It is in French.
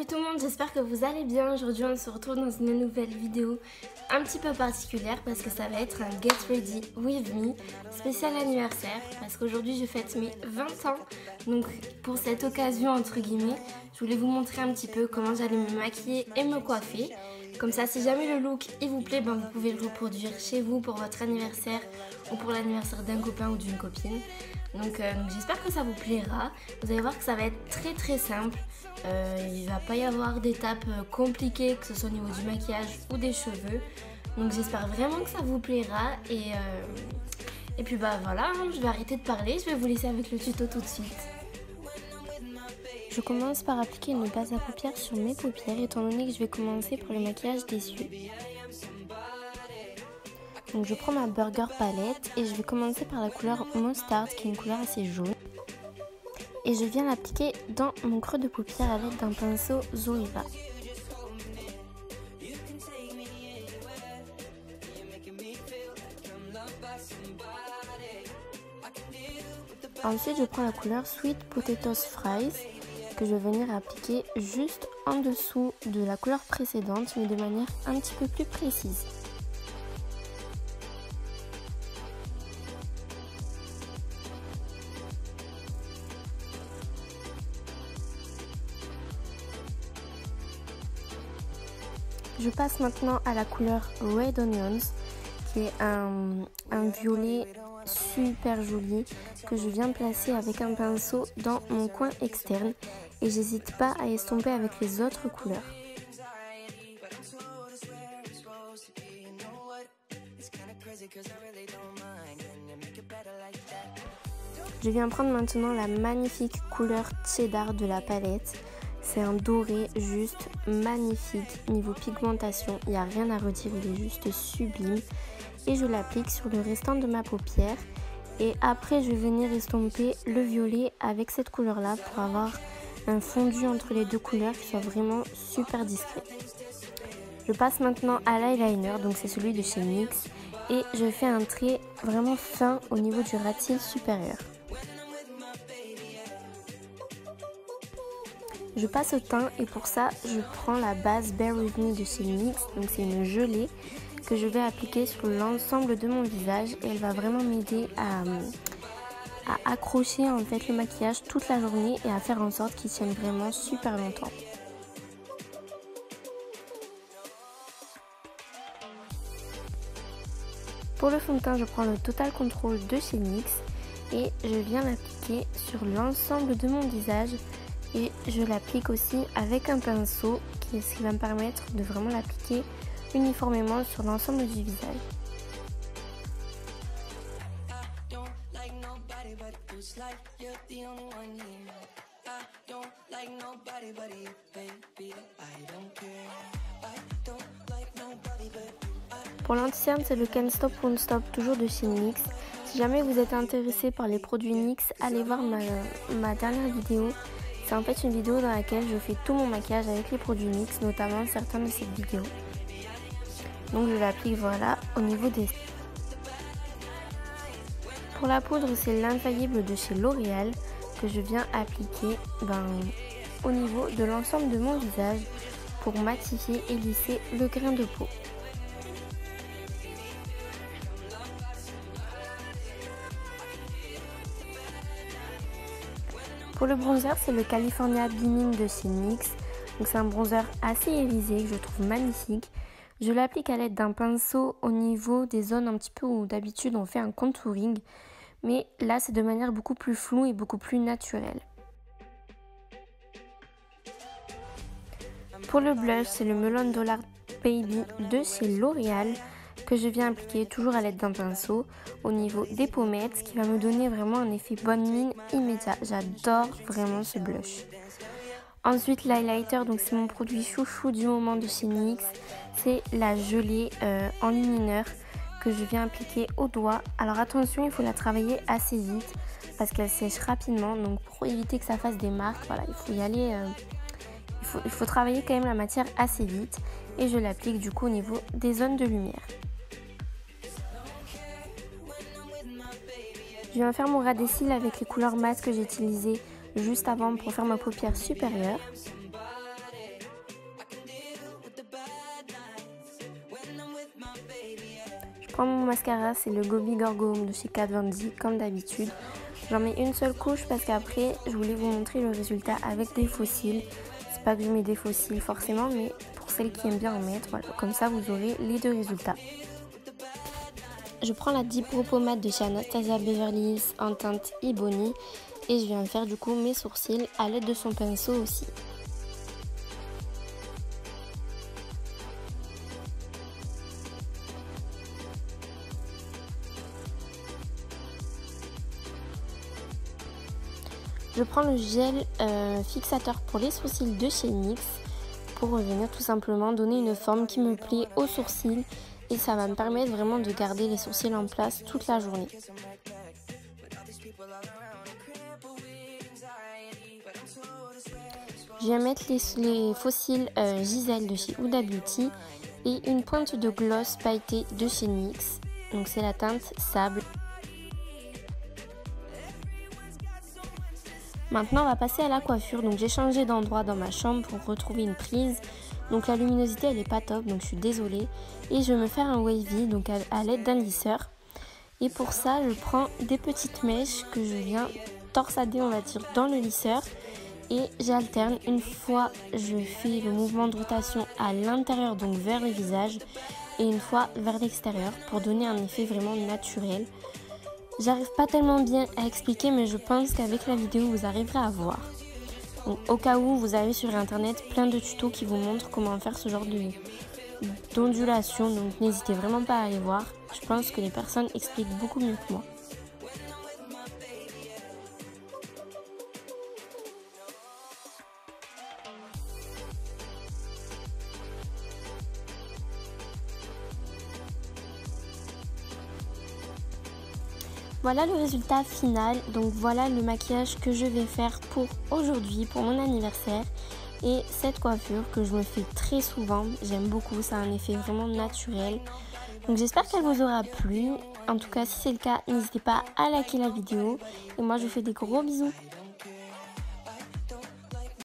Salut tout le monde, j'espère que vous allez bien. Aujourd'hui on se retrouve dans une nouvelle vidéo un petit peu particulière parce que ça va être un Get Ready With Me spécial anniversaire parce qu'aujourd'hui je fête mes 20 ans. Donc pour cette occasion entre guillemets, je voulais vous montrer un petit peu comment j'allais me maquiller et me coiffer. Comme ça, si jamais le look il vous plaît, vous pouvez le reproduire chez vous pour votre anniversaire ou pour l'anniversaire d'un copain ou d'une copine. Donc j'espère que ça vous plaira. Vous allez voir que ça va être très simple. Il ne va pas y avoir d'étapes compliquées, que ce soit au niveau du maquillage ou des cheveux. Donc j'espère vraiment que ça vous plaira. Et puis voilà, je vais arrêter de parler. Je vais vous laisser avec le tuto tout de suite. Je commence par appliquer une base à paupières sur mes paupières, étant donné que je vais commencer par le maquillage des yeux. Donc je prends ma Burger Palette et je vais commencer par la couleur Mustard, qui est une couleur assez jaune. Et je viens l'appliquer dans mon creux de paupière à l'aide d'un pinceau Zoeva. Ensuite je prends la couleur Sweet Potatoes Fries, que je vais venir appliquer juste en dessous de la couleur précédente, mais de manière un petit peu plus précise. Je passe maintenant à la couleur Red Onions, qui est un violet super joli que je viens placer avec un pinceau dans mon coin externe, et j'hésite pas à estomper avec les autres couleurs. Je viens prendre maintenant la magnifique couleur Cheddar de la palette. C'est un doré juste magnifique. Niveau pigmentation, il n'y a rien à redire, il est juste sublime. Et je l'applique sur le restant de ma paupière. Et après, je vais venir estomper le violet avec cette couleur-là pour avoir un fondu entre les deux couleurs qui soit vraiment super discret. Je passe maintenant à l'eyeliner, donc c'est celui de chez NYX. Et je fais un trait vraiment fin au niveau du ras de cils supérieur. Je passe au teint et pour ça, je prends la base Bare With Me de chez NYX, donc c'est une gelée que je vais appliquer sur l'ensemble de mon visage et elle va vraiment m'aider à accrocher en fait le maquillage toute la journée et à faire en sorte qu'il tienne vraiment super longtemps. Pour le fond de teint, je prends le Total Control de chez NYX et je viens l'appliquer sur l'ensemble de mon visage. Et je l'applique aussi avec un pinceau, ce qui va me permettre de vraiment l'appliquer uniformément sur l'ensemble du visage. Pour l'anti-cerne, c'est le Can't Stop Won't Stop, toujours de chez NYX. Si jamais vous êtes intéressé par les produits NYX, allez voir ma dernière vidéo. C'est en fait une vidéo dans laquelle je fais tout mon maquillage avec les produits NYX, notamment certains de cette vidéo. Donc je l'applique voilà au niveau des... Pour la poudre, c'est l'infaillible de chez L'Oréal que je viens appliquer au niveau de l'ensemble de mon visage pour matifier et lisser le grain de peau. Pour le bronzer, c'est le California Beaming de chez NYX. Donc c'est un bronzer assez irisé que je trouve magnifique. Je l'applique à l'aide d'un pinceau au niveau des zones un petit peu où d'habitude on fait un contouring. Mais là c'est de manière beaucoup plus floue et beaucoup plus naturelle. Pour le blush, c'est le Melon Dollar Baby de chez L'Oréal que je viens appliquer toujours à l'aide d'un pinceau au niveau des pommettes, ce qui va me donner vraiment un effet bonne mine immédiat. J'adore vraiment ce blush. Ensuite l'highlighter, donc c'est mon produit chouchou du moment de chez NYX, c'est la gelée enlumineur que je viens appliquer au doigt. Alors attention, il faut la travailler assez vite parce qu'elle sèche rapidement, donc pour éviter que ça fasse des marques, voilà, il faut y aller, il faut travailler quand même la matière assez vite et je l'applique du coup au niveau des zones de lumière. Je viens faire mon ras des cils avec les couleurs mat que j'ai utilisées juste avant pour faire ma paupière supérieure. prends mon mascara, c'est le Gobi Gorgo Home de chez Kat Von D comme d'habitude. J'en mets une seule couche parce qu'après je voulais vous montrer le résultat avec des faux cils. C'est pas que je mets des faux cils forcément, mais pour celles qui aiment bien en mettre, voilà, comme ça vous aurez les deux résultats. Je prends la Deep Brow Pommade de chez Anastasia Beverly Hills en teinte Ebony et je viens faire du coup mes sourcils à l'aide de son pinceau aussi. Je prends le gel fixateur pour les sourcils de chez NYX pour revenir tout simplement donner une forme qui me plaît aux sourcils et ça va me permettre vraiment de garder les sourcils en place toute la journée. Je viens mettre les faux cils Giselle de chez Huda Beauty et une pointe de gloss pailleté de chez NYX, donc c'est la teinte Sable. Maintenant on va passer à la coiffure, donc j'ai changé d'endroit dans ma chambre pour retrouver une prise. Donc la luminosité elle est pas top, donc je suis désolée. Et je vais me faire un wavy donc à l'aide d'un lisseur. Et pour ça je prends des petites mèches que je viens torsader on va dire dans le lisseur. Et j'alterne, une fois je fais le mouvement de rotation à l'intérieur donc vers le visage. Et une fois vers l'extérieur pour donner un effet vraiment naturel. J'arrive pas tellement bien à expliquer mais je pense qu'avec la vidéo vous arriverez à voir. Donc, au cas où vous avez sur internet plein de tutos qui vous montrent comment faire ce genre d'ondulation, donc n'hésitez vraiment pas à aller voir. Je pense que les personnes expliquent beaucoup mieux que moi. Voilà le résultat final, donc voilà le maquillage que je vais faire pour aujourd'hui, pour mon anniversaire. Et cette coiffure que je me fais très souvent, j'aime beaucoup, ça a un effet vraiment naturel. Donc j'espère qu'elle vous aura plu. En tout cas, si c'est le cas, n'hésitez pas à liker la vidéo. Et moi, je vous fais des gros bisous.